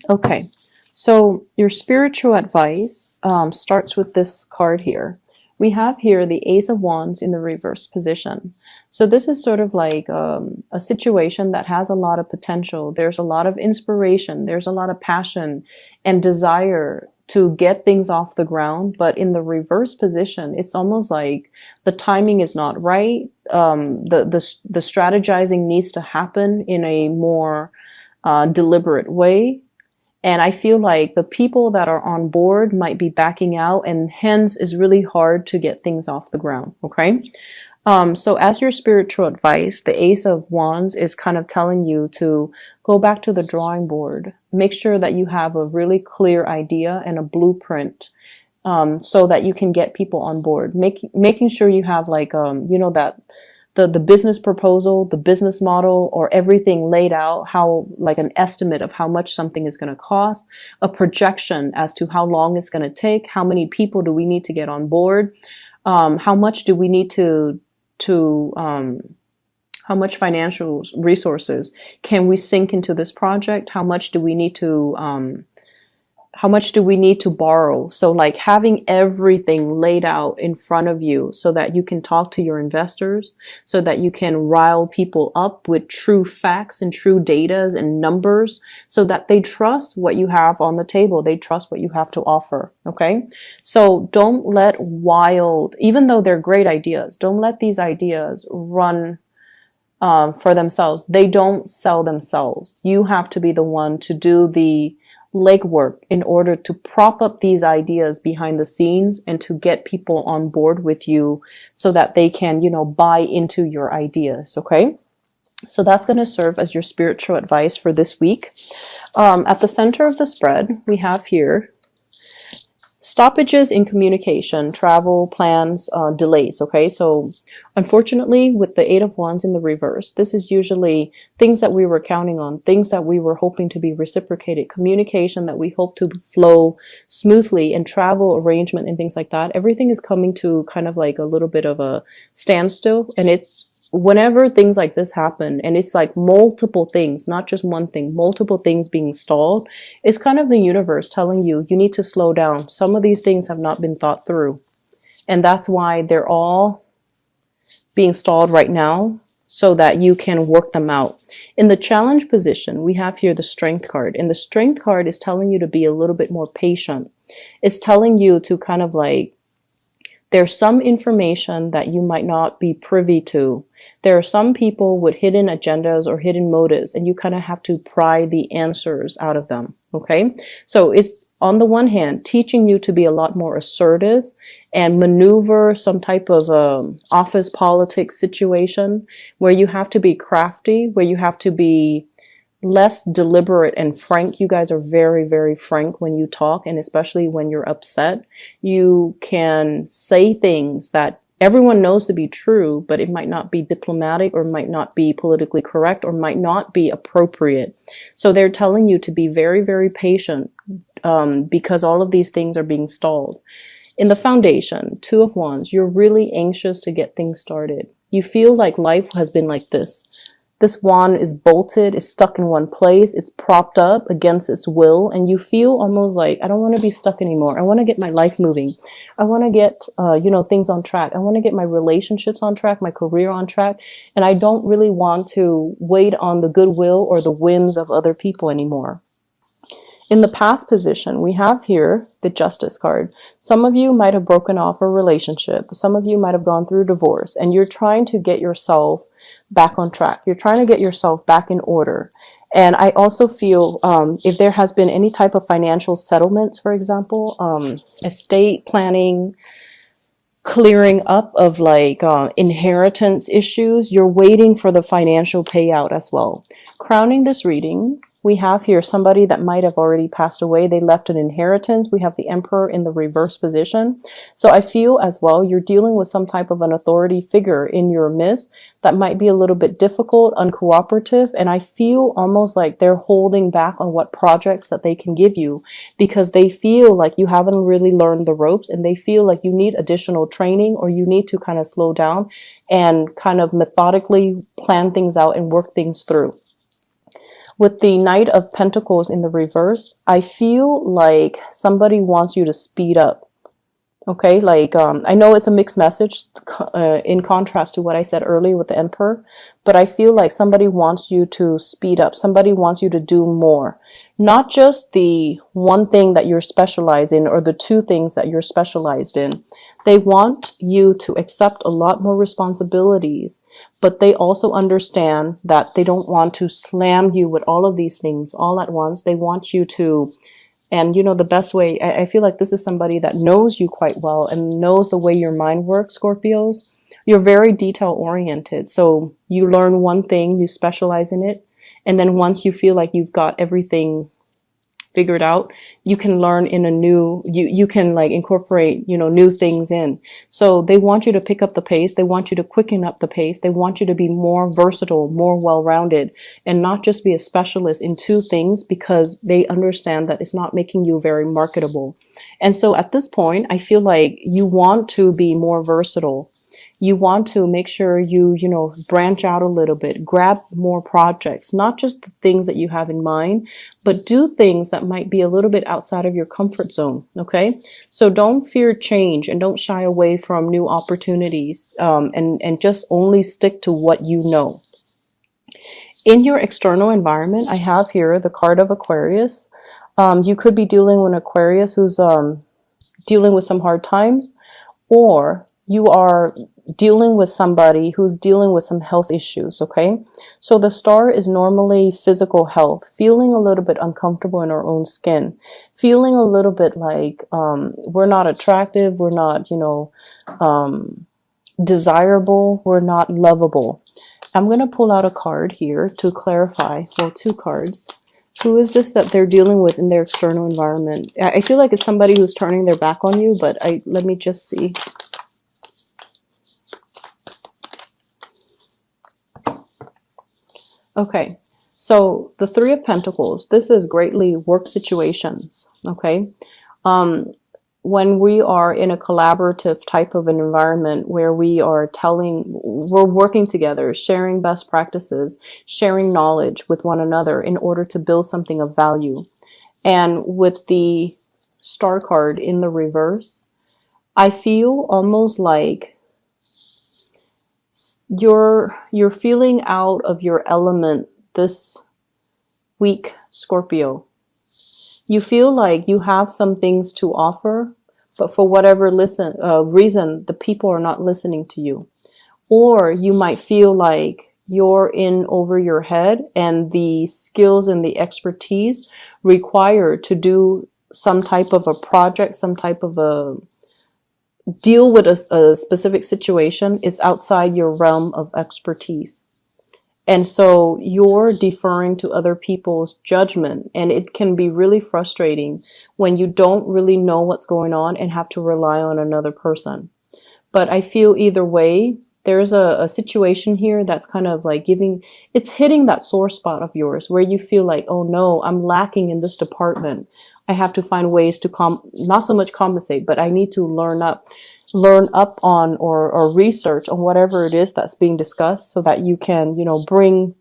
Okay, so your spiritual advice starts with this card here. We have here the Ace of Wands in the reverse position. So this is sort of like a situation that has a lot of potential. There's a lot of inspiration. There's a lot of passion and desire to get things off the ground. But in the reverse position, it's almost like the timing is not right. The strategizing needs to happen in a more deliberate way. And I feel like the people that are on board might be backing out, and hence it's really hard to get things off the ground. Okay. So as your spiritual advice, the Ace of Wands is kind of telling you to go back to the drawing board. Make sure that you have a really clear idea and a blueprint, so that you can get people on board. Making sure you have like, that the business proposal, the business model, or everything laid out, how like an estimate of how much something is going to cost, a projection as to how long it's going to take, how many people do we need to get on board, how much do we need how much financial resources can we sink into this project? How much do we need to borrow? So like having everything laid out in front of you so that you can talk to your investors, so that you can rile people up with true facts and true data and numbers, so that they trust what you have on the table. They trust what you have to offer. Okay. So don't let even though they're great ideas, don't let these ideas run for themselves. They don't sell themselves. You have to be the one to do the legwork in order to prop up these ideas behind the scenes and to get people on board with you so that they can, buy into your ideas. Okay. So that's going to serve as your spiritual advice for this week. At the center of the spread, we have here stoppages in communication, travel, plans, delays. Okay, so unfortunately, with the Eight of Wands in the reverse, this is usually things that we were counting on, things that we were hoping to be reciprocated, communication that we hope to flow smoothly, and travel arrangement and things like that. Everything is coming to kind of like a little bit of a standstill, and it's whenever things like this happen, and it's like multiple things, not just one thing, multiple things being stalled, it's kind of the universe telling you, you need to slow down. Some of these things have not been thought through. And that's why they're all being stalled right now, so that you can work them out. In the challenge position, we have here the Strength card. And the Strength card is telling you to be a little bit more patient. It's telling you to kind of like, there's some information that you might not be privy to. There are some people with hidden agendas or hidden motives, and you kind of have to pry the answers out of them. Okay. So it's on the one hand, teaching you to be a lot more assertive and maneuver some type of office politics situation where you have to be crafty, where you have to be less deliberate and frank. You guys are very, very frank when you talk, and especially when you're upset. You can say things that everyone knows to be true, but it might not be diplomatic, or might not be politically correct, or might not be appropriate. So they're telling you to be very, very patient, because all of these things are being stalled. In the foundation, Two of Wands, you're really anxious to get things started. You feel like life has been like this. This wand is bolted, is stuck in one place, it's propped up against its will, and you feel almost like, I don't want to be stuck anymore. I want to get my life moving. I want to get, things on track. I want to get my relationships on track, my career on track, and I don't really want to wait on the goodwill or the whims of other people anymore. In the past position, we have here the Justice card. Some of you might have broken off a relationship. Some of you might have gone through divorce, and you're trying to get yourself back on track. You're trying to get yourself back in order. And I also feel if there has been any type of financial settlements, for example, estate planning, clearing up of like inheritance issues, you're waiting for the financial payout as well. Crowning this reading, we have here somebody that might have already passed away. They left an inheritance. We have the Emperor in the reverse position. So I feel as well you're dealing with some type of an authority figure in your midst that might be a little bit difficult, uncooperative, and I feel almost like they're holding back on what projects that they can give you because they feel like you haven't really learned the ropes, and they feel like you need additional training, or you need to kind of slow down and kind of methodically plan things out and work things through. With the Knight of Pentacles in the reverse, I feel like somebody wants you to speed up. Okay, like I know it's a mixed message in contrast to what I said earlier with the Emperor, but I feel like somebody wants you to speed up. Somebody wants you to do more. Not just the one thing that you're specialized in or the two things that you're specialized in. They want you to accept a lot more responsibilities, but they also understand that they don't want to slam you with all of these things all at once. They want you to, and you know, the best way, I feel like this is somebody that knows you quite well and knows the way your mind works, Scorpios. You're very detail oriented. So you learn one thing, you specialize in it. And then once you feel like you've got everything figured out, you can learn in a new, you can like incorporate, you know, new things in. So they want you to pick up the pace. They want you to quicken up the pace. They want you to be more versatile, more well-rounded, and not just be a specialist in two things, because they understand that it's not making you very marketable. And so at this point, I feel like you want to be more versatile. You want to make sure you know, branch out a little bit, grab more projects, not just the things that you have in mind, but do things that might be a little bit outside of your comfort zone. Okay. So don't fear change and don't shy away from new opportunities, and just only stick to what you know. In your external environment, I have here the card of Aquarius. You could be dealing with an Aquarius who's dealing with some hard times, or you are dealing with somebody who's dealing with some health issues, okay? So the star is normally physical health, feeling a little bit uncomfortable in our own skin, feeling a little bit like we're not attractive, we're not, you know, desirable, we're not lovable. I'm going to pull out a card here to clarify, well, two cards. Who is this that they're dealing with in their external environment? I feel like it's somebody who's turning their back on you, but let me just see. Okay, so the Three of Pentacles, this is greatly work situations, okay? When we are in a collaborative type of an environment where we're working together, sharing best practices, sharing knowledge with one another in order to build something of value. And with the Star card in the reverse, I feel almost like you're feeling out of your element this week, Scorpio. You feel like you have some things to offer, but for whatever reason, the people are not listening to you. Or you might feel like you're in over your head, and the skills and the expertise required to do some type of a project, some type of a deal with a specific situation, it's outside your realm of expertise. And so you're deferring to other people's judgment, and it can be really frustrating when you don't really know what's going on and have to rely on another person. But I feel either way, there's a situation here that's kind of like it's hitting that sore spot of yours where you feel like, oh no, I'm lacking in this department. I have to find ways to not so much compensate, but I need to learn up on or research on whatever it is that's being discussed, so that you can, you know, bring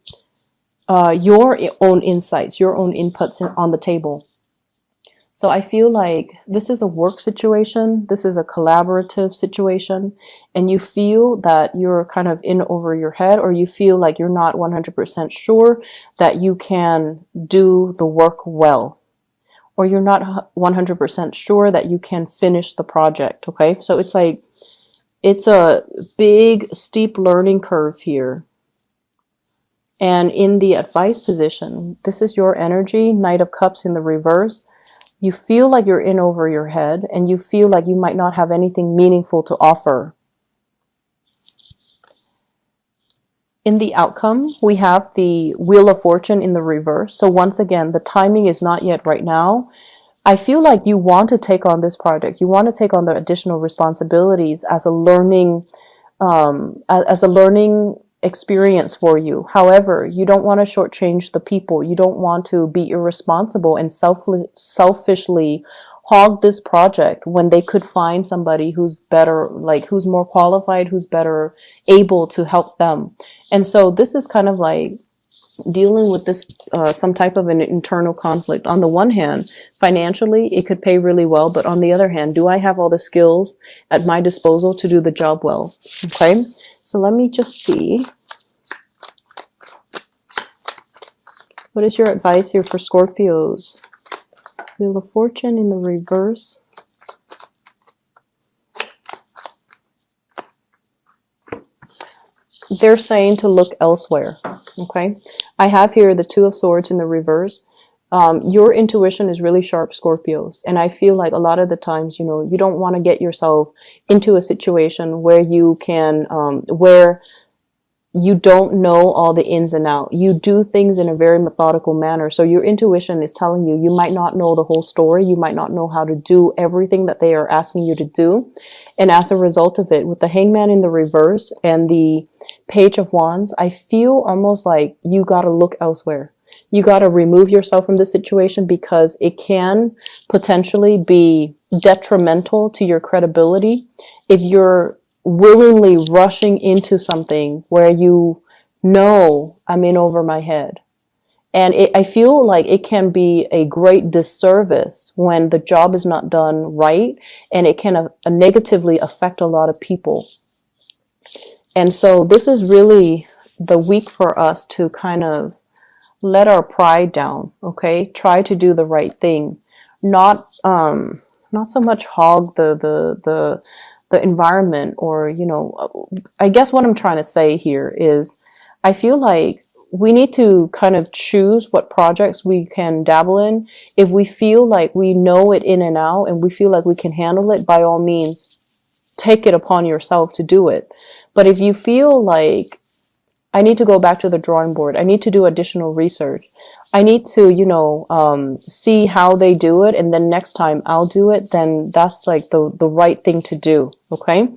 your own insights, your own inputs on the table. So I feel like this is a work situation, this is a collaborative situation, and you feel that you're kind of in over your head, or you feel like you're not 100% sure that you can do the work well, or you're not 100% sure that you can finish the project, okay? So it's like, it's a big, steep learning curve here. And in the advice position, this is your energy, Knight of Cups in the reverse. You feel like you're in over your head, and you feel like you might not have anything meaningful to offer. In the outcome, we have the Wheel of Fortune in the reverse. So once again, the timing is not yet right now. I feel like you want to take on this project. You want to take on the additional responsibilities as a learning experience for you. However, you don't want to shortchange the people. You don't want to be irresponsible and selfishly hog this project when they could find somebody who's better, like who's more qualified, who's better able to help them. And so this is kind of like, dealing with this some type of an internal conflict. On the one hand, financially, it could pay really well, but on the other hand, do I have all the skills at my disposal to do the job well? Okay, so let me just see. What is your advice here for Scorpios? Wheel of Fortune in the reverse. They're saying to look elsewhere. Okay, I have here the Two of Swords in the reverse. Your intuition is really sharp, Scorpios, and I feel like a lot of the times, you know, you don't want to get yourself into a situation where you can where you don't know all the ins and outs. You do things in a very methodical manner. So your intuition is telling you, you might not know the whole story. You might not know how to do everything that they are asking you to do. And as a result of it, with the Hangman in the reverse and the Page of Wands, I feel almost like you got to look elsewhere. You got to remove yourself from the situation because it can potentially be detrimental to your credibility if you're willingly rushing into something where you know I'm in over my head. And I feel like it can be a great disservice when the job is not done right, and it can negatively affect a lot of people. And so this is really the week for us to kind of let our pride down, okay? Try to do the right thing. Not so much hog the environment, or, you know, I guess what I'm trying to say here is I feel like we need to kind of choose what projects we can dabble in. If we feel like we know it in and out and we feel like we can handle it, by all means, take it upon yourself to do it. But if you feel like I need to go back to the drawing board, I need to do additional research, I need to, you know, see how they do it, and then next time I'll do it, then that's like the right thing to do. Okay.